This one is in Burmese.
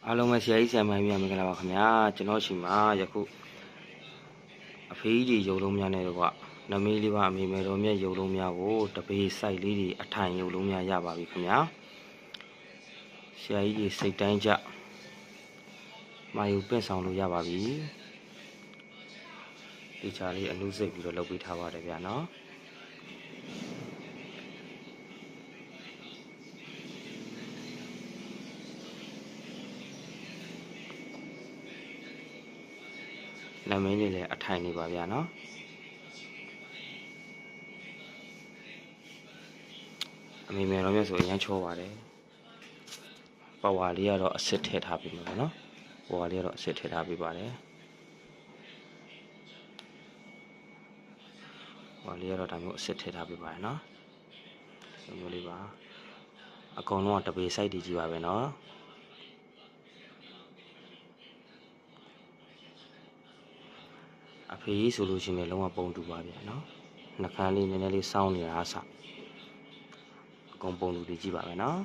အားလုံးပဲဆရာကြီးဆရာမကြီးများမင်္ဂလာပါခင်ဗျာကျွန်တော်ရှိမှာယခုအဖေကြီးတွေရုပ်လုံးများနဲ့တော့ကနမီးလေးပါအမေမေတော်မြတ်ရုပ်လုံးများကိုတပေစိုက်လေးတွေအထိုင်ရုပ်လုံးများရပါပြီခင်ဗျာဆရာကြီးတွေစိတ်တိုင်းကြမာယူပင့်ဆောင်လို့ရပါပြီဒီချာလေးအနုစိတ်ပြီးတော့လုပ်ပေးထားပါတယ်ဗျာနော်နမင်းလေးလည်းအထိုင်နေပါဗျာနော်အမေမေတော်မြတ်ဆိုအရန်ချောပါတယ်ပဝါလေးကတော့အစ်စ်ထည့်ထားပြီမယ်နော်ပဝါလေးကတော့အစ်စ်ထည့်ထားပြီပါတယ်ပဝါလေးကတော့ဒါမျိုးအစ်စ်ထည့်ထားပြီပါတယ်နော်ဒီမျိုးလေးပါအကုန်လုံးကတပေစိုက်တည်ကြည့်ပါပဲနော်အဖေကြီးဆိုလို့ရှိရင်လည်းလုံးဝပုံတူပါဗျာနော်နှခမ်းလေးနည်းနည်းလေးစောင်းနေတာအစအကုန်ပုံတူတည်ကြည့်ပါပဲနော်